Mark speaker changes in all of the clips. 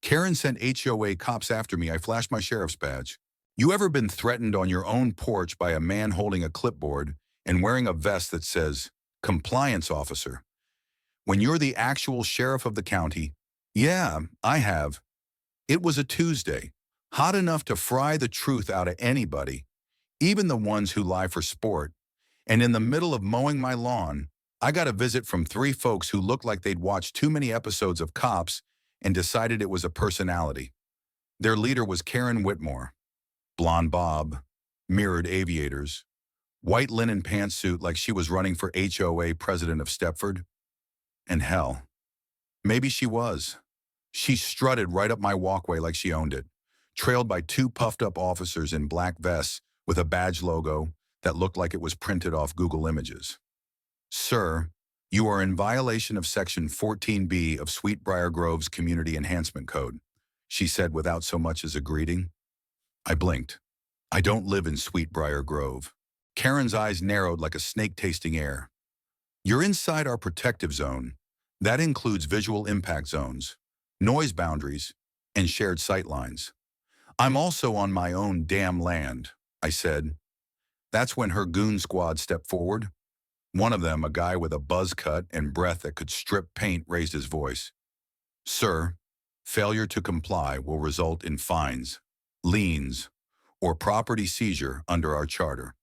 Speaker 1: Karen sent HOA cops after me. I flashed my sheriff's badge. You ever been threatened on your own porch by a man holding a clipboard and wearing a vest that says, compliance officer? When you're the actual sheriff of the county? Yeah, I have. It was a Tuesday, hot enough to fry the truth out of anybody, even the ones who lie for sport. And in the middle of mowing my lawn, I got a visit from three folks who looked like they'd watched too many episodes of Cops and decided it was a personality. Their leader was Karen Whitmore. Blonde bob, mirrored aviators, white linen pantsuit like she was running for HOA president of Stepford. And hell, maybe she was. She strutted right up my walkway like she owned it, trailed by two puffed-up officers in black vests with a badge logo that looked like it was printed off Google Images. Sir, you are in violation of Section 14B of Sweetbriar Grove's Community Enhancement Code, she said without so much as a greeting. I blinked. I don't live in Sweetbriar Grove. Karen's eyes narrowed like a snake tasting air. You're inside our protective zone. That includes visual impact zones, noise boundaries, and shared sight lines. I'm also on my own damn land, I said. That's when her goon squad stepped forward. One of them, a guy with a buzz cut and breath that could strip paint, raised his voice. Sir, failure to comply will result in fines, liens, or property seizure under our charter.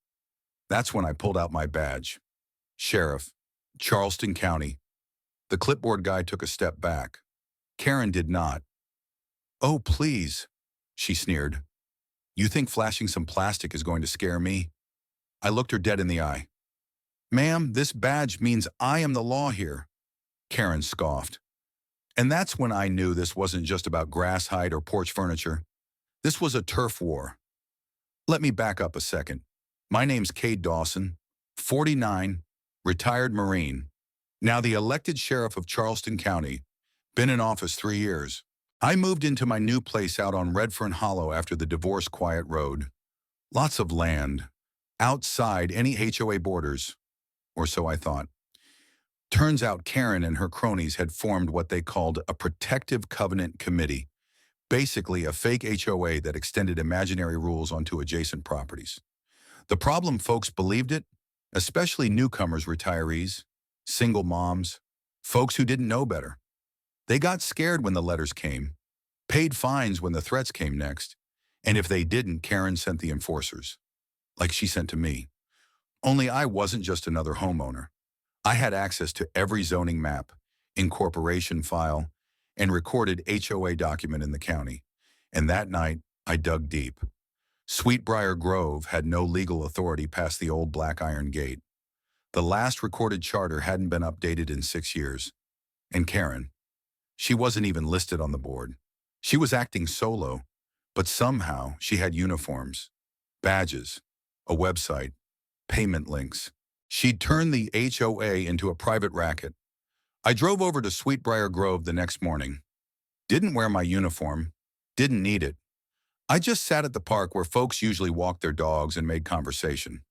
Speaker 1: That's when I pulled out my badge. Sheriff, Charleston County. The clipboard guy took a step back. Karen did not. Oh, please, she sneered. You think flashing some plastic is going to scare me? I looked her dead in the eye. Ma'am, this badge means I am the law here. Karen scoffed. And that's when I knew this wasn't just about grass hide or porch furniture. This was a turf war. Let me back up a second. My name's Cade Dawson, 49, retired Marine. Now the elected sheriff of Charleston County. Been in office 3 years. I moved into my new place out on Redfern Hollow after the divorce quiet road. Lots of land, outside any HOA borders, or so I thought. Turns out Karen and her cronies had formed what they called a Protective Covenant Committee, basically a fake HOA that extended imaginary rules onto adjacent properties. The problem folks believed it, especially newcomers, retirees, single moms, folks who didn't know better. They got scared when the letters came, paid fines when the threats came next, and if they didn't, Karen sent the enforcers, like she sent to me. Only I wasn't just another homeowner. I had access to every zoning map, incorporation file, and recorded HOA document in the county. And that night, I dug deep. Sweetbriar Grove had no legal authority past the old black iron gate. The last recorded charter hadn't been updated in 6 years. And Karen, she wasn't even listed on the board. She was acting solo, but somehow she had uniforms, badges, a website, payment links. She'd turned the HOA into a private racket. I drove over to Sweetbriar Grove the next morning. Didn't wear my uniform. Didn't need it. I just sat at the park where folks usually walked their dogs and made conversation.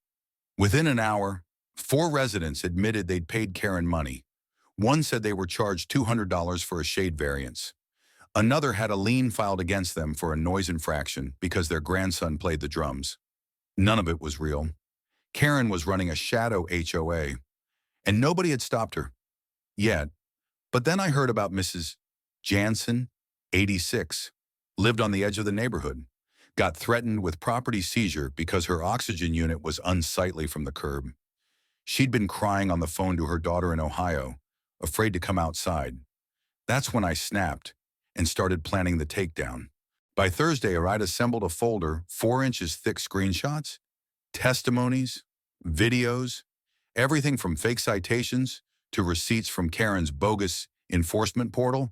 Speaker 1: Within an hour, 4 residents admitted they'd paid Karen money. One said they were charged $200 for a shade variance. Another had a lien filed against them for a noise infraction because their grandson played the drums. None of it was real. Karen was running a shadow HOA, and nobody had stopped her. Yet. But then I heard about Mrs. Jansen, 86, lived on the edge of the neighborhood, got threatened with property seizure because her oxygen unit was unsightly from the curb. She'd been crying on the phone to her daughter in Ohio, afraid to come outside. That's when I snapped and started planning the takedown. By Thursday, I'd assembled a folder, 4 inches thick screenshots, testimonies, videos, everything from fake citations to receipts from Karen's bogus enforcement portal.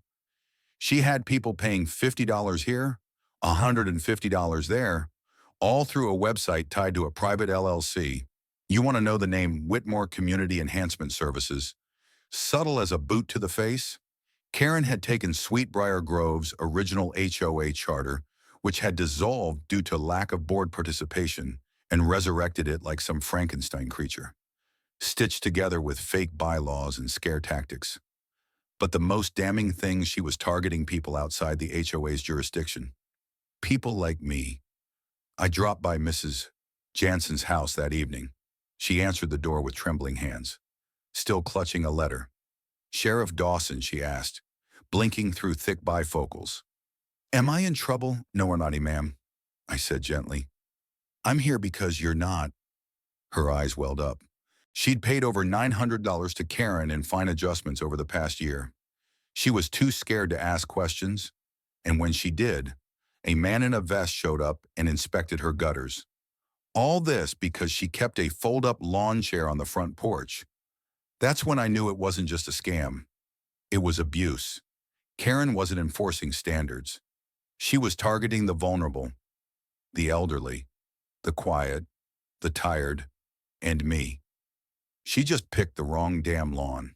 Speaker 1: She had people paying $50 here, $150 there, all through a website tied to a private LLC. You want to know the name Whitmore Community Enhancement Services? Subtle as a boot to the face, Karen had taken Sweetbriar Grove's original HOA charter, which had dissolved due to lack of board participation, and resurrected it like some Frankenstein creature, stitched together with fake bylaws and scare tactics. But the most damning thing, she was targeting people outside the HOA's jurisdiction. People like me. I dropped by Mrs. Jansen's house that evening. She answered the door with trembling hands, still clutching a letter. "Sheriff Dawson," she asked, blinking through thick bifocals. "Am I in trouble?" "No, naughty, ma'am," I said gently. "I'm here because you're not." Her eyes welled up. She'd paid over $900 to Karen in fine adjustments over the past year. She was too scared to ask questions, and when she did, a man in a vest showed up and inspected her gutters. All this because she kept a fold-up lawn chair on the front porch. That's when I knew it wasn't just a scam. It was abuse. Karen wasn't enforcing standards. She was targeting the vulnerable, the elderly, the quiet, the tired, and me. She just picked the wrong damn lawn.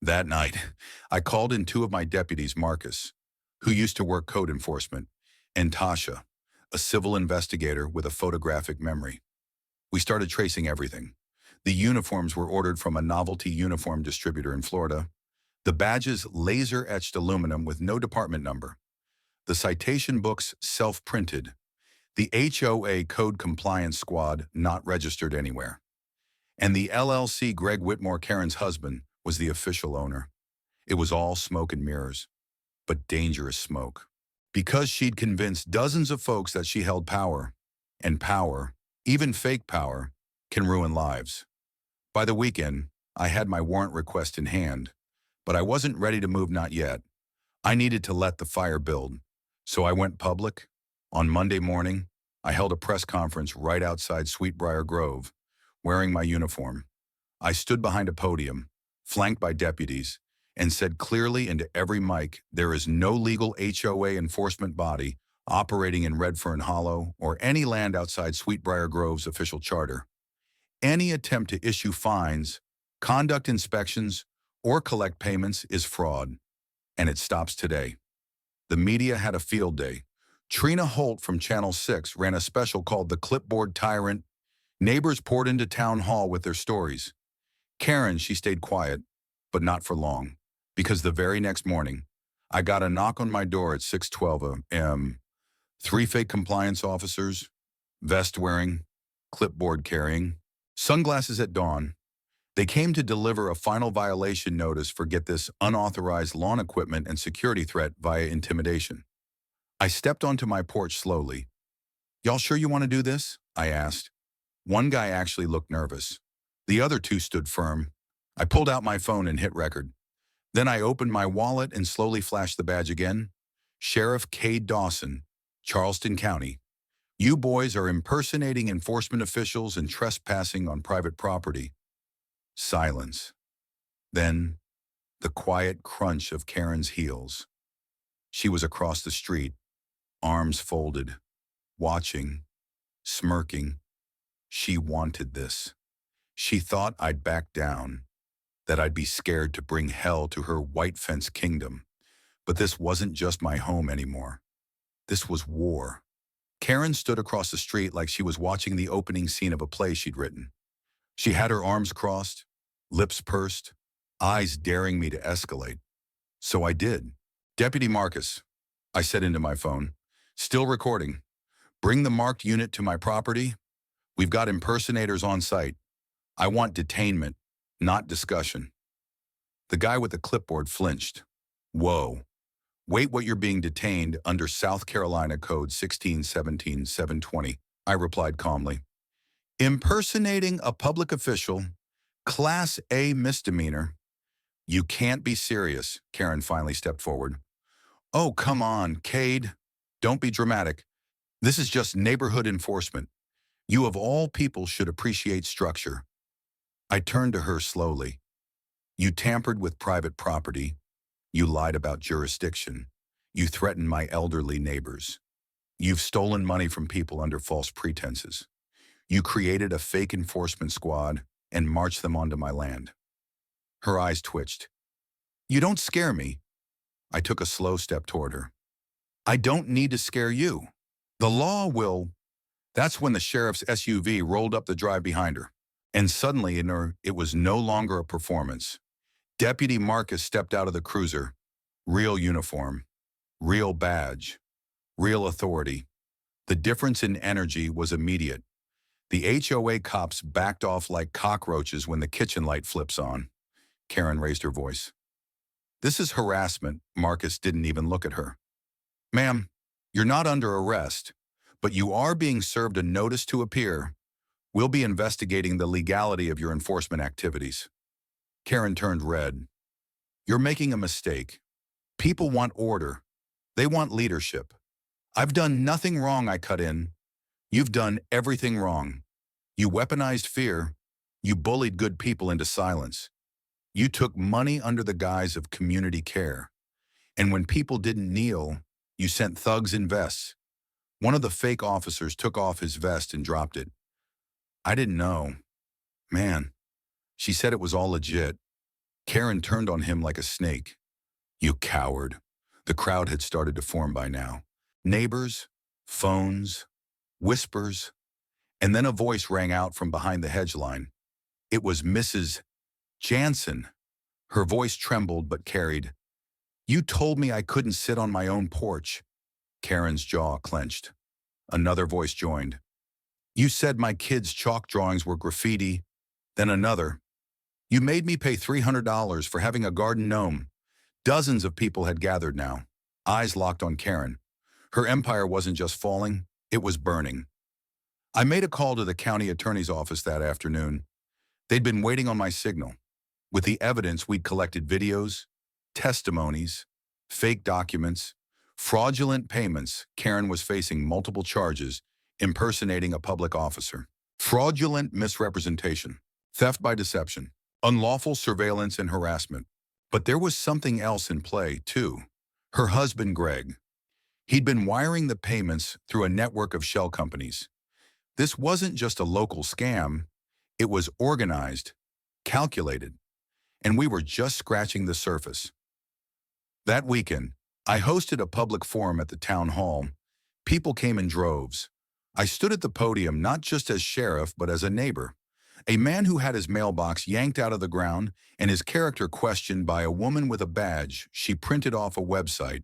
Speaker 1: That night, I called in two of my deputies, Marcus, who used to work code enforcement, and Tasha, a civil investigator with a photographic memory. We started tracing everything. The uniforms were ordered from a novelty uniform distributor in Florida. The badges laser-etched aluminum with no department number. The citation books self-printed. The HOA Code Compliance Squad not registered anywhere. And the LLC Greg Whitmore, Karen's husband, was the official owner. It was all smoke and mirrors, but dangerous smoke. Because she'd convinced dozens of folks that she held power, and power, even fake power, can ruin lives. By the weekend, I had my warrant request in hand, but I wasn't ready to move, not yet. I needed to let the fire build, so I went public. On Monday morning, I held a press conference right outside Sweetbriar Grove, wearing my uniform. I stood behind a podium, flanked by deputies, and said clearly into every mic, there is no legal HOA enforcement body operating in Redfern Hollow or any land outside Sweetbriar Grove's official charter. Any attempt to issue fines, conduct inspections, or collect payments is fraud, and it stops today. The media had a field day. Trina Holt from Channel 6 ran a special called The Clipboard Tyrant. Neighbors poured into town hall with their stories. Karen, she stayed quiet, but not for long, because the very next morning, I got a knock on my door at 6:12 a.m. 3 fake compliance officers, vest wearing, clipboard carrying, sunglasses at dawn. They came to deliver a final violation notice for, get this, unauthorized lawn equipment and security threat via intimidation. I stepped onto my porch slowly. "Y'all sure you want to do this?" I asked. One guy actually looked nervous. The other two stood firm. I pulled out my phone and hit record. Then I opened my wallet and slowly flashed the badge again. "Sheriff Cade Dawson, Charleston County. You boys are impersonating enforcement officials and trespassing on private property." Silence. Then, the quiet crunch of Karen's heels. She was across the street, arms folded, watching, smirking. She wanted this. She thought I'd back down, that I'd be scared to bring hell to her white fence kingdom. But this wasn't just my home anymore. This was war. Karen stood across the street like she was watching the opening scene of a play she'd written. She had her arms crossed, lips pursed, eyes daring me to escalate. So I did. "Deputy Marcus," I said into my phone, "still recording. Bring the marked unit to my property. We've got impersonators on site. I want detainment, not discussion." The guy with the clipboard flinched. "Whoa. Wait, what, you're being detained under South Carolina Code 1617-720, I replied calmly. "Impersonating a public official, Class A misdemeanor." "You can't be serious," Karen finally stepped forward. "Oh, come on, Cade. Don't be dramatic. This is just neighborhood enforcement. You of all people should appreciate structure." I turned to her slowly. "You tampered with private property. You lied about jurisdiction. You threatened my elderly neighbors. You've stolen money from people under false pretenses. You created a fake enforcement squad and marched them onto my land." Her eyes twitched. "You don't scare me." I took a slow step toward her. "I don't need to scare you. The law will." That's when the sheriff's SUV rolled up the drive behind her. And suddenly in her, it was no longer a performance. Deputy Marcus stepped out of the cruiser. Real uniform, real badge, real authority. The difference in energy was immediate. The HOA cops backed off like cockroaches when the kitchen light flips on. Karen raised her voice. This is harassment. Marcus didn't even look at her. Ma'am, you're not under arrest, but you are being served a notice to appear. We'll be investigating the legality of your enforcement activities. Karen turned red. You're making a mistake. People want order. They want leadership. I've done nothing wrong, I cut in. You've done everything wrong. You weaponized fear. You bullied good people into silence. You took money under the guise of community care. And when people didn't kneel, you sent thugs in vests. One of the fake officers took off his vest and dropped it. I didn't know. Man, she said it was all legit. Karen turned on him like a snake. You coward. The crowd had started to form by now. Neighbors, phones, whispers, and then a voice rang out from behind the hedge line. It was Mrs. Jansen. Her voice trembled but carried. You told me I couldn't sit on my own porch. Karen's jaw clenched. Another voice joined. You said my kids' chalk drawings were graffiti. Then another. You made me pay $300 for having a garden gnome. Dozens of people had gathered now. Eyes locked on Karen. Her empire wasn't just falling, it was burning. I made a call to the county attorney's office that afternoon. They'd been waiting on my signal. With the evidence, we'd collected videos, testimonies, fake documents, fraudulent payments. Karen was facing multiple charges, impersonating a public officer, fraudulent misrepresentation, theft by deception, unlawful surveillance and harassment. But there was something else in play, too. Her husband, Greg. He'd been wiring the payments through a network of shell companies. This wasn't just a local scam. It was organized, calculated, and we were just scratching the surface. That weekend, I hosted a public forum at the town hall. People came in droves. I stood at the podium not just as sheriff, but as a neighbor. A man who had his mailbox yanked out of the ground and his character questioned by a woman with a badge she printed off a website.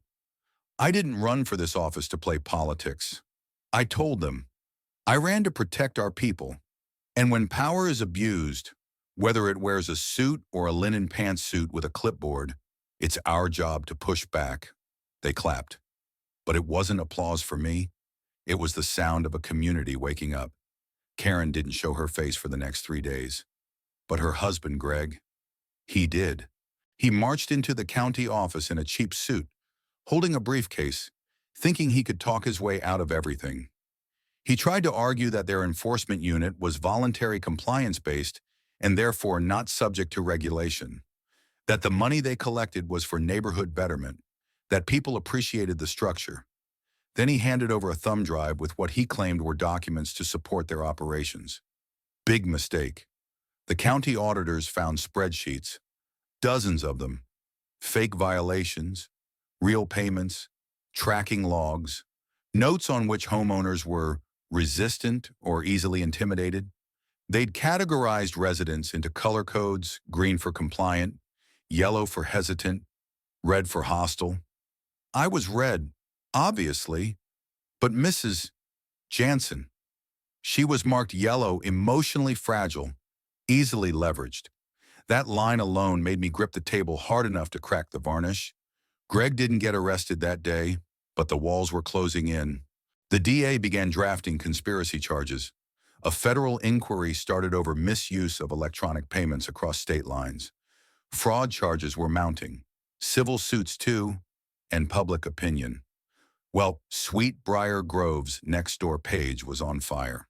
Speaker 1: I didn't run for this office to play politics. I told them, I ran to protect our people. And when power is abused, whether it wears a suit or a linen pantsuit with a clipboard, it's our job to push back. They clapped. But it wasn't applause for me. It was the sound of a community waking up. Karen didn't show her face for the next 3 days. But her husband, Greg, he did. He marched into the county office in a cheap suit, holding a briefcase, thinking he could talk his way out of everything. He tried to argue that their enforcement unit was voluntary compliance-based and therefore not subject to regulation, that the money they collected was for neighborhood betterment, that people appreciated the structure. Then he handed over a thumb drive with what he claimed were documents to support their operations. Big mistake. The county auditors found spreadsheets, dozens of them, fake violations, real payments, tracking logs, notes on which homeowners were resistant or easily intimidated. They'd categorized residents into color codes: green for compliant, yellow for hesitant, red for hostile. I was red, obviously, but Mrs. Jansen, she was marked yellow, emotionally fragile, easily leveraged. That line alone made me grip the table hard enough to crack the varnish. Greg didn't get arrested that day, but the walls were closing in. The DA began drafting conspiracy charges. A federal inquiry started over misuse of electronic payments across state lines. Fraud charges were mounting, civil suits too, and public opinion. Well, Sweetbriar Grove's next-door page was on fire.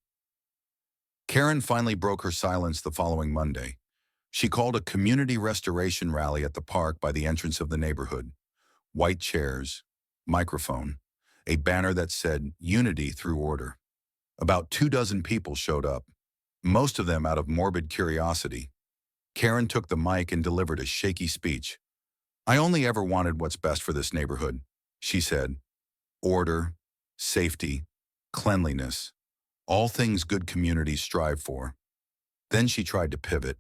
Speaker 1: Karen finally broke her silence the following Monday. She called a community restoration rally at the park by the entrance of the neighborhood. White chairs, microphone, a banner that said "Unity through Order." About 24 people showed up, most of them out of morbid curiosity. Karen took the mic and delivered a shaky speech. I only ever wanted what's best for this neighborhood, she said. Order, safety, cleanliness, all things good communities strive for. Then she tried to pivot.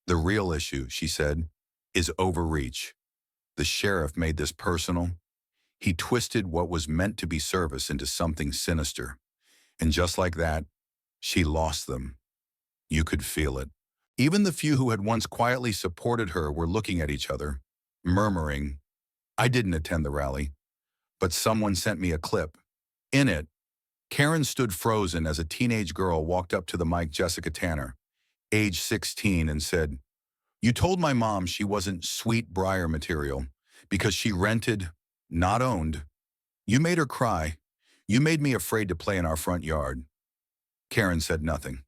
Speaker 1: The real issue, she said, is overreach. The sheriff made this personal. He twisted what was meant to be service into something sinister. And just like that, she lost them. You could feel it. Even the few who had once quietly supported her were looking at each other, murmuring, I didn't attend the rally, but someone sent me a clip. In it, Karen stood frozen as a teenage girl walked up to the mic Jessica Tanner, age 16, and said, you told my mom she wasn't sweet briar material because she rented, not owned. You made her cry. You made me afraid to play in our front yard. Karen said nothing.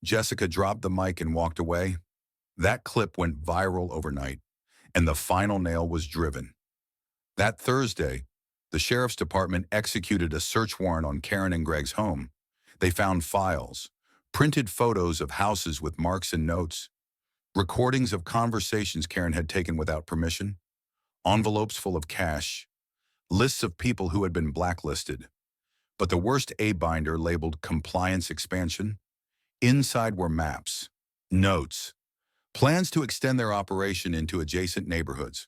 Speaker 1: Jessica dropped the mic and walked away. That clip went viral overnight, and the final nail was driven. That Thursday, the sheriff's department executed a search warrant on Karen and Greg's home. They found files, printed photos of houses with marks and notes, recordings of conversations Karen had taken without permission, envelopes full of cash, lists of people who had been blacklisted. But the worst A-binder labeled compliance expansion. Inside were maps, notes, plans to extend their operation into adjacent neighborhoods.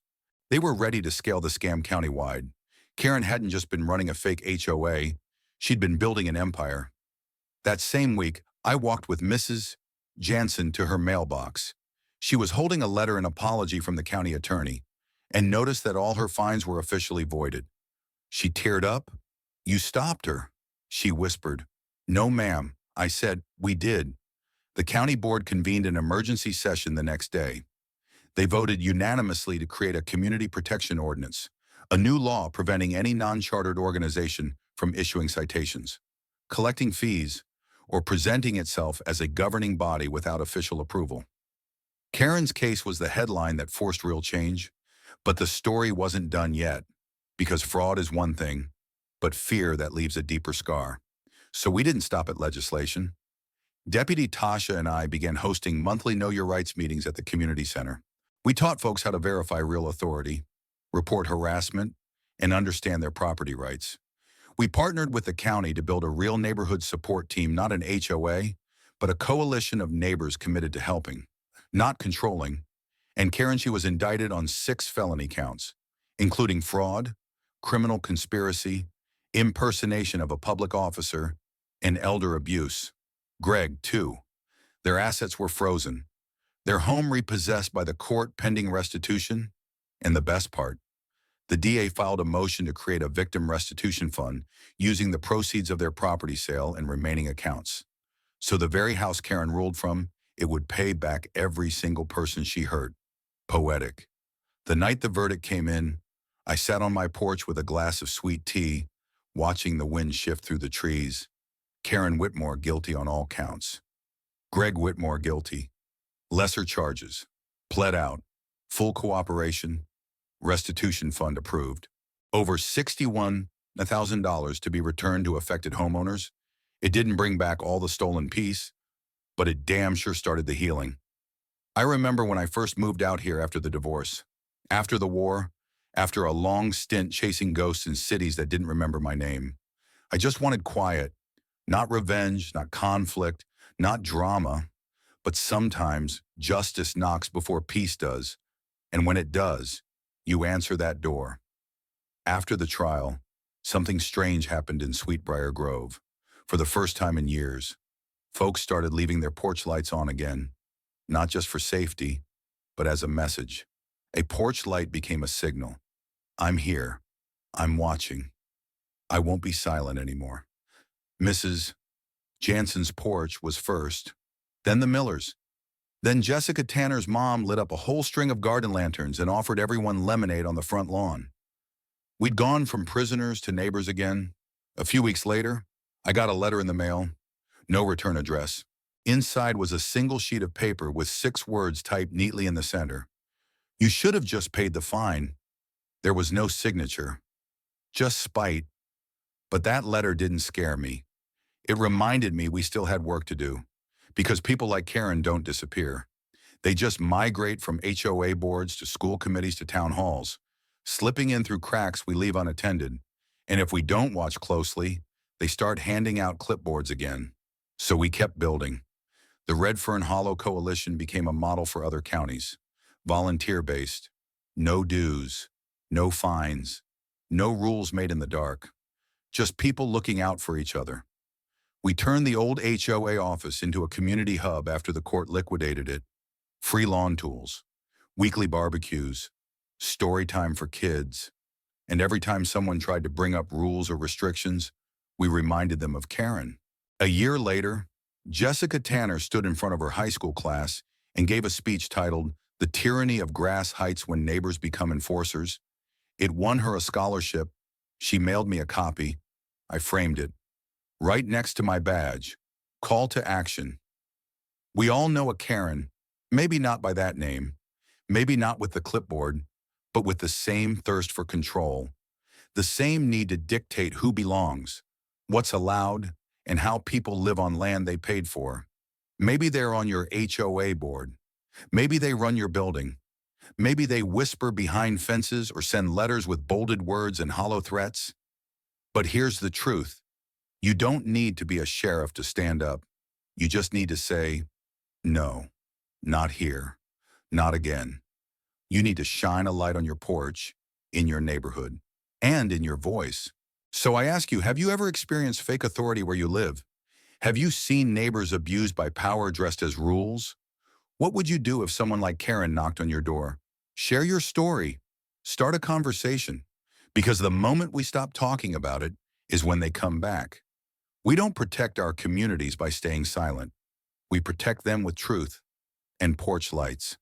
Speaker 1: They were ready to scale the scam countywide. Karen hadn't just been running a fake HOA, she'd been building an empire. That same week, I walked with Mrs. Jansen to her mailbox. She was holding a letter and apology from the county attorney, and noticed that all her fines were officially voided. She teared up. You stopped her, she whispered. No, ma'am, I said. We did. The county board convened an emergency session the next day. They voted unanimously to create a community protection ordinance, a new law preventing any non-chartered organization from issuing citations, collecting fees, or presenting itself as a governing body without official approval. Karen's case was the headline that forced real change, but the story wasn't done yet, because fraud is one thing, but fear that leaves a deeper scar. So we didn't stop at legislation. Deputy Tasha and I began hosting monthly Know Your Rights meetings at the community center. We taught folks how to verify real authority, report harassment, and understand their property rights. We partnered with the county to build a real neighborhood support team, not an HOA, but a coalition of neighbors committed to helping, not controlling. And Karen, she was indicted on 6 felony counts, including fraud, criminal conspiracy, impersonation of a public officer, and elder abuse. Greg, too. Their assets were frozen, their home repossessed by the court pending restitution, and the best part, the DA filed a motion to create a victim restitution fund using the proceeds of their property sale and remaining accounts. So the very house Karen ruled from, it would pay back every single person she hurt. Poetic. The night the verdict came in, I sat on my porch with a glass of sweet tea, watching the wind shift through the trees. Karen Whitmore guilty on all counts. Greg Whitmore guilty. Lesser charges. Pled out. Full cooperation. Restitution fund approved. Over $61,000 to be returned to affected homeowners. It didn't bring back all the stolen peace, but it damn sure started the healing. I remember when I first moved out here after the divorce, after the war, after a long stint chasing ghosts in cities that didn't remember my name. I just wanted quiet, not revenge, not conflict, not drama, but sometimes justice knocks before peace does, and when it does, you answer that door. After the trial, something strange happened in Sweetbriar Grove. For the first time in years, folks started leaving their porch lights on again, not just for safety, but as a message. A porch light became a signal. I'm here. I'm watching. I won't be silent anymore. Mrs. Jansen's porch was first, then the Millers. Then Jessica Tanner's mom lit up a whole string of garden lanterns and offered everyone lemonade on the front lawn. We'd gone from prisoners to neighbors again. A few weeks later, I got a letter in the mail, no return address. Inside was a single sheet of paper with 6 words typed neatly in the center. You should have just paid the fine. There was no signature, just spite. But that letter didn't scare me. It reminded me we still had work to do, because people like Karen don't disappear. They just migrate from HOA boards to school committees to town halls, slipping in through cracks we leave unattended. And if we don't watch closely, they start handing out clipboards again. So we kept building. The Redfern Hollow Coalition became a model for other counties. volunteer-based, no dues, no fines, no rules made in the dark, just people looking out for each other. We turned the old HOA office into a community hub after the court liquidated it. Free lawn tools, weekly barbecues, story time for kids, and every time someone tried to bring up rules or restrictions, we reminded them of Karen. A year later, Jessica Tanner stood in front of her high school class and gave a speech titled, "The Tyranny of Grass Heights When Neighbors Become Enforcers." It won her a scholarship. She mailed me a copy. I framed it. Right next to my badge. Call to action. We all know a Karen, maybe not by that name, maybe not with the clipboard, but with the same thirst for control, the same need to dictate who belongs, what's allowed, and how people live on land they paid for. Maybe they're on your HOA board. Maybe they run your building. Maybe they whisper behind fences or send letters with bolded words and hollow threats. But here's the truth. You don't need to be a sheriff to stand up. You just need to say, no, not here, not again. You need to shine a light on your porch, in your neighborhood, and in your voice. So I ask you, have you ever experienced fake authority where you live? Have you seen neighbors abused by power dressed as rules? What would you do if someone like Karen knocked on your door? Share your story. Start a conversation. Because the moment we stop talking about it is when they come back. We don't protect our communities by staying silent. We protect them with truth and porch lights.